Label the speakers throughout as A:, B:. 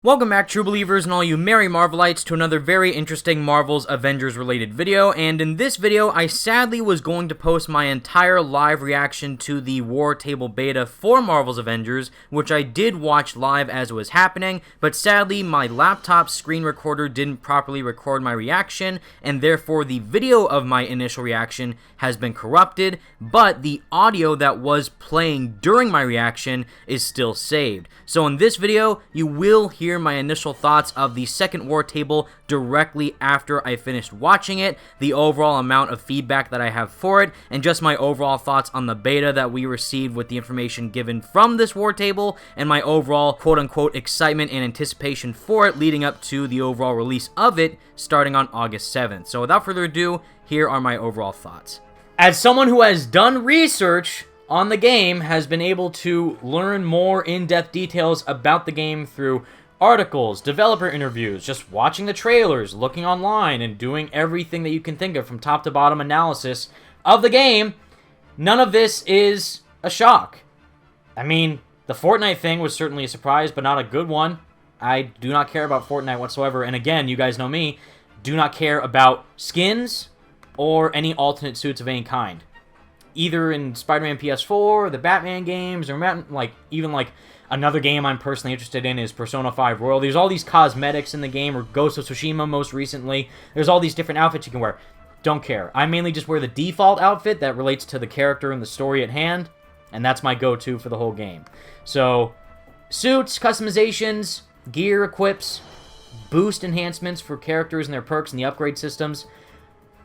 A: Welcome back, true believers and all you merry Marvelites, to another very interesting Marvel's Avengers related video. And in this video, I sadly was going to post my entire live reaction to the War Table beta for Marvel's Avengers, which I did watch live as it was happening, but sadly my laptop screen recorder didn't properly record my reaction, and therefore the video of my initial reaction has been corrupted, but the audio that was playing during my reaction is still saved. So in this video, you will hear my initial thoughts of the second War Table directly after I finished watching it, the overall amount of feedback that I have for it, and just my overall thoughts on the beta that we received with the information given from this War Table, and my overall quote-unquote excitement and anticipation for it leading up to the overall release of it starting on August 7th. So without further ado, here are my overall thoughts. As someone who has done research on the game, has been able to learn more in-depth details about the game through articles, developer interviews, just watching the trailers, looking online, and doing everything that you can think of from top to bottom analysis of the game, none of this is a shock. I mean, the Fortnite thing was certainly a surprise, but not a good one. I do not care about Fortnite whatsoever, and again, you guys know me, do not care about skins or any alternate suits of any kind. Either in Spider-Man PS4, the Batman games, or even another game I'm personally interested in is Persona 5 Royal. There's all these cosmetics in the game, or Ghost of Tsushima most recently. There's all these different outfits you can wear. Don't care. I mainly just wear the default outfit that relates to the character and the story at hand, and that's my go-to for the whole game. So, suits, customizations, gear equips, boost enhancements for characters and their perks and the upgrade systems.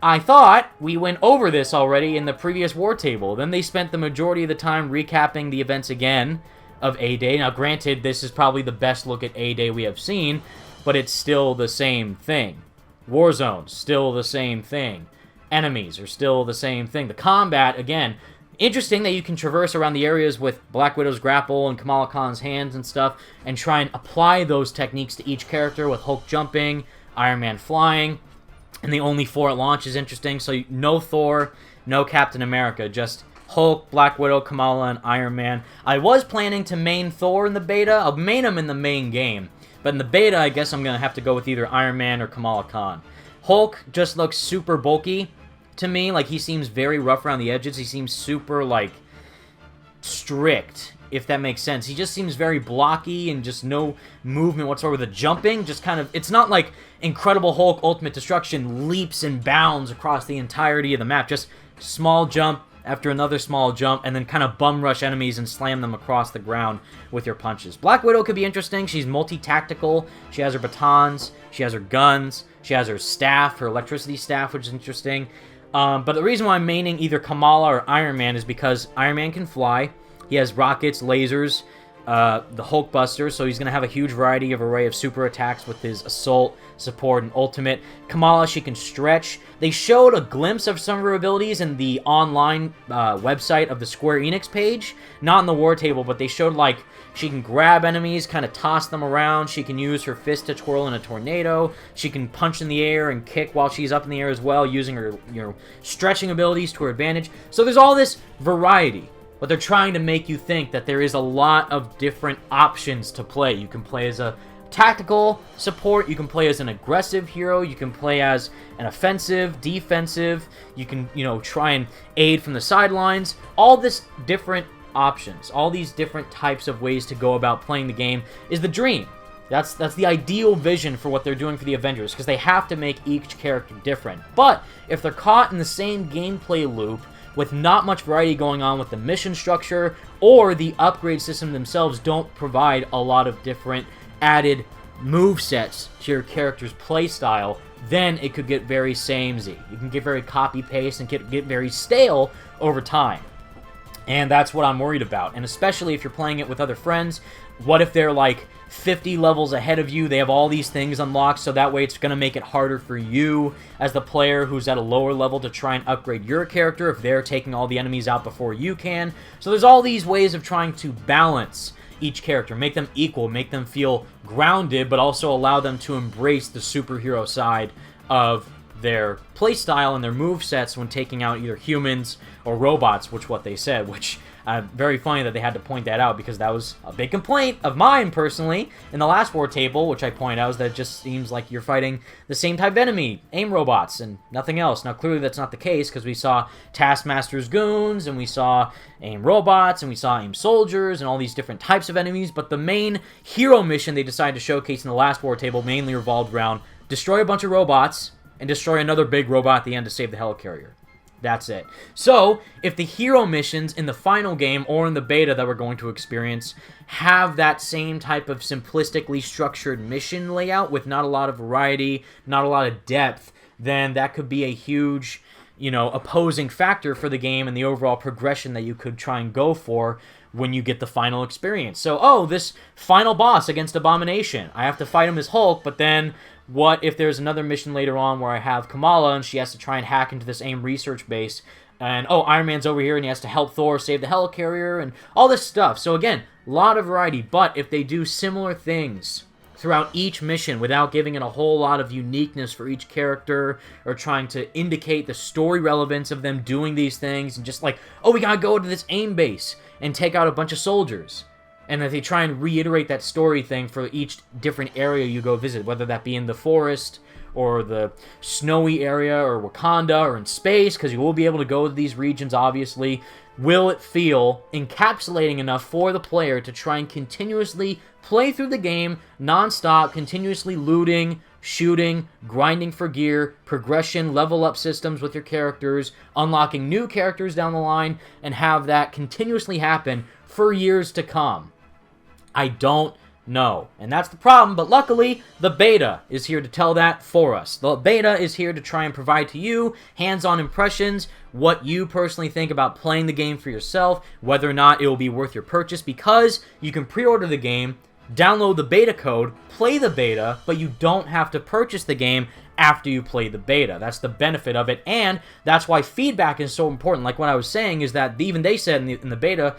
A: I thought we went over this already in the previous War Table. Then they spent the majority of the time recapping the events again of A-Day. Now, granted, this is probably the best look at A-Day we have seen, but it's still the same thing. Warzone, still the same thing. Enemies are still the same thing. The combat, again, interesting that you can traverse around the areas with Black Widow's grapple and Kamala Khan's hands and stuff, and try and apply those techniques to each character with Hulk jumping, Iron Man flying, and the only 4 at launch is interesting. So no Thor, no Captain America, just Hulk, Black Widow, Kamala, and Iron Man. I was planning to main Thor in the beta. I'll main him in the main game. But in the beta, I guess I'm going to have to go with either Iron Man or Kamala Khan. Hulk just looks super bulky to me. Like, he seems very rough around the edges. He seems super, strict, if that makes sense. He just seems very blocky and just no movement whatsoever. The jumping just kind of, it's not like Incredible Hulk Ultimate Destruction leaps and bounds across the entirety of the map. Just small jump after another small jump, and then kind of bum rush enemies and slam them across the ground with your punches. Black Widow could be interesting. She's multi-tactical. She has her batons. She has her guns. She has her staff, her electricity staff, which is interesting. But the reason why I'm maining either Kamala or Iron Man is because Iron Man can fly. He has rockets, lasers, the Hulk Buster, so he's going to have a huge array of super attacks with his assault, support, and ultimate. Kamala, she can stretch. They showed a glimpse of some of her abilities in the online website of the Square Enix page. Not in the War Table, but they showed, she can grab enemies, kind of toss them around. She can use her fist to twirl in a tornado. She can punch in the air and kick while she's up in the air as well, using her, stretching abilities to her advantage. So there's all this variety. But they're trying to make you think that there is a lot of different options to play. You can play as a tactical support, you can play as an aggressive hero, you can play as an offensive, defensive, you can, try and aid from the sidelines. All this different options, all these different types of ways to go about playing the game is the dream. That's the ideal vision for what they're doing for the Avengers, because they have to make each character different. But if they're caught in the same gameplay loop, with not much variety going on with the mission structure, or the upgrade system themselves don't provide a lot of different added move sets to your character's playstyle, then it could get very samey. You can get very copy-paste and get very stale over time. And that's what I'm worried about. And especially if you're playing it with other friends, what if they're 50 levels ahead of you? They have all these things unlocked, so that way it's going to make it harder for you as the player who's at a lower level to try and upgrade your character if they're taking all the enemies out before you can. So there's all these ways of trying to balance each character, make them equal, make them feel grounded, but also allow them to embrace the superhero side of their playstyle and their movesets when taking out either humans or robots, which what they said, which very funny that they had to point that out, because that was a big complaint of mine personally in the last war table, which I pointed out, is that it just seems like you're fighting the same type of enemy, AIM robots, and nothing else. Now clearly that's not the case, because we saw Taskmaster's goons, and we saw AIM robots, and we saw AIM soldiers, and all these different types of enemies, but the main hero mission they decided to showcase in the last war table mainly revolved around destroy a bunch of robots, and destroy another big robot at the end to save the helicarrier. That's it. So, if the hero missions in the final game or in the beta that we're going to experience have that same type of simplistically structured mission layout with not a lot of variety, not a lot of depth, then that could be a huge, opposing factor for the game and the overall progression that you could try and go for when you get the final experience. So, oh, this final boss against Abomination, I have to fight him as Hulk, but then what if there's another mission later on where I have Kamala and she has to try and hack into this AIM research base, and oh, Iron Man's over here and he has to help Thor save the helicarrier and all this stuff. So again, a lot of variety, but if they do similar things throughout each mission without giving it a whole lot of uniqueness for each character or trying to indicate the story relevance of them doing these things and just like, oh, we gotta go to this AIM base and take out a bunch of soldiers. And if they try and reiterate that story thing for each different area you go visit, whether that be in the forest or the snowy area or Wakanda or in space, because you will be able to go to these regions, obviously, will it feel encapsulating enough for the player to try and continuously play through the game non-stop, continuously looting, shooting, grinding for gear, progression, level up systems with your characters, unlocking new characters down the line, and have that continuously happen for years to come? I don't know. And that's the problem, but luckily, the beta is here to tell that for us. The beta is here to try and provide to you hands-on impressions, what you personally think about playing the game for yourself, whether or not it will be worth your purchase, because you can pre-order the game, download the beta code, play the beta, but you don't have to purchase the game after you play the beta. That's the benefit of it, and that's why feedback is so important. Like what I was saying is that even they said in the beta,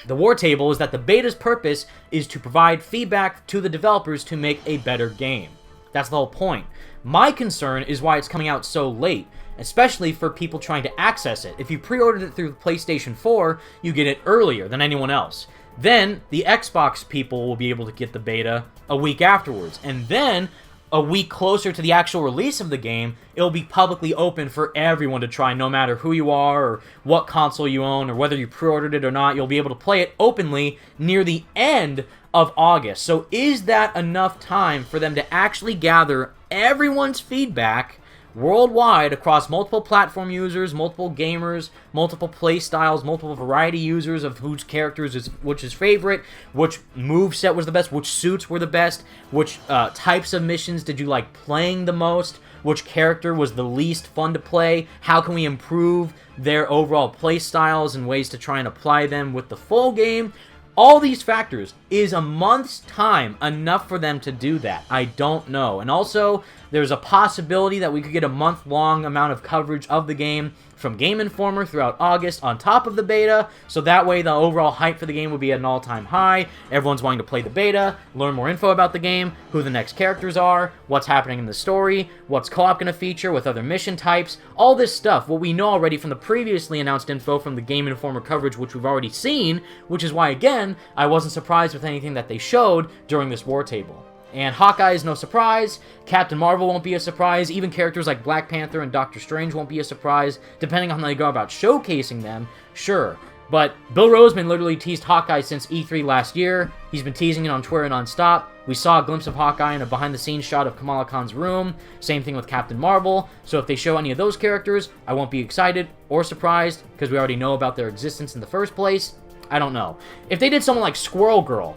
A: the war table, is that the beta's purpose is to provide feedback to the developers to make a better game. That's the whole point. My concern is why it's coming out so late, especially for people trying to access it. If you pre-ordered it through PlayStation 4, you get it earlier than anyone else. Then the Xbox people will be able to get the beta a week afterwards, and then a week closer to the actual release of the game, it'll be publicly open for everyone to try, no matter who you are or what console you own or whether you pre-ordered it or not. You'll be able to play it openly near the end of August. So is that enough time for them to actually gather everyone's feedback worldwide across multiple platform users, multiple gamers, multiple play styles, multiple variety users of whose characters is which is favorite, which moveset was the best, which suits were the best, which types of missions did you like playing the most, which character was the least fun to play, how can we improve their overall play styles and ways to try and apply them with the full game? All these factors. Is a month's time enough for them to do that? I don't know. And also, there's a possibility that we could get a month-long amount of coverage of the game from Game Informer throughout August on top of the beta, so that way the overall hype for the game would be at an all-time high. Everyone's wanting to play the beta, learn more info about the game, who the next characters are, what's happening in the story, what's co-op going to feature with other mission types, all this stuff, what we know already from the previously announced info from the Game Informer coverage, which we've already seen, which is why, again, I wasn't surprised with anything that they showed during this war table. And Hawkeye is no surprise, Captain Marvel won't be a surprise, even characters like Black Panther and Doctor Strange won't be a surprise, depending on how they go about showcasing them, sure. But Bill Roseman literally teased Hawkeye since E3 last year. He's been teasing it on Twitter non-stop. We saw a glimpse of Hawkeye in a behind-the-scenes shot of Kamala Khan's room. Same thing with Captain Marvel. So if they show any of those characters, I won't be excited or surprised, because we already know about their existence in the first place. I don't know. If they did someone like Squirrel Girl,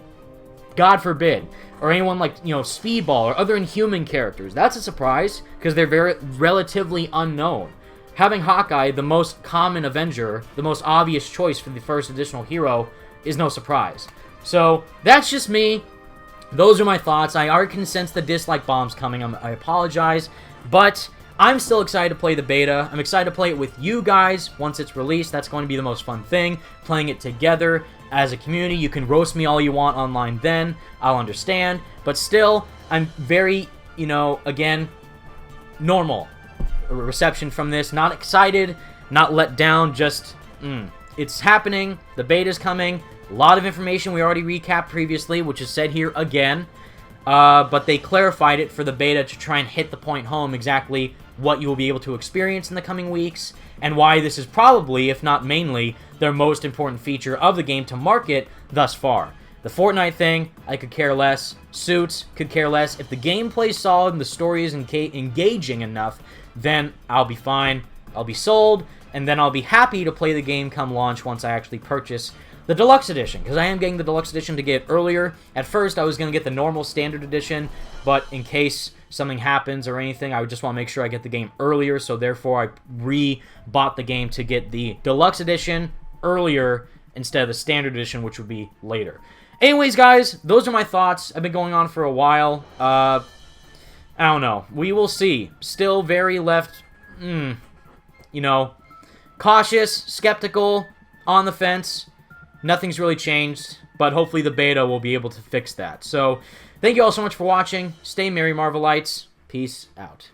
A: God forbid, or anyone like, Speedball or other Inhuman characters, that's a surprise, because they're very relatively unknown. Having Hawkeye, the most common Avenger, the most obvious choice for the first additional hero, is no surprise. So, that's just me. Those are my thoughts. I already can sense the dislike bombs coming. I apologize, but I'm still excited to play the beta. I'm excited to play it with you guys once it's released. That's going to be the most fun thing, playing it together as a community. You can roast me all you want online then. I'll understand. But still, I'm very, again, normal. reception from this. Not excited, not let down, just, it's happening. The beta's coming. A lot of information we already recapped previously, which is said here again. But they clarified it for the beta to try and hit the point home exactly what you will be able to experience in the coming weeks, and why this is probably, if not mainly, their most important feature of the game to market thus far. The Fortnite thing, I could care less. Suits, could care less. If the gameplay's solid and the story is engaging enough, then I'll be fine. I'll be sold, and then I'll be happy to play the game come launch once I actually purchase the Deluxe Edition, because I am getting the Deluxe Edition to get earlier. At first, I was going to get the normal Standard Edition, but in case something happens or anything, I would just want to make sure I get the game earlier, so therefore I re-bought the game to get the Deluxe Edition earlier instead of the Standard Edition, which would be later. Anyways, guys, those are my thoughts. I've been going on for a while. I don't know. We will see. Still very left, you know, cautious, skeptical, on the fence. Nothing's really changed, but hopefully the beta will be able to fix that. So, thank you all so much for watching. Stay merry, Marvelites. Peace out.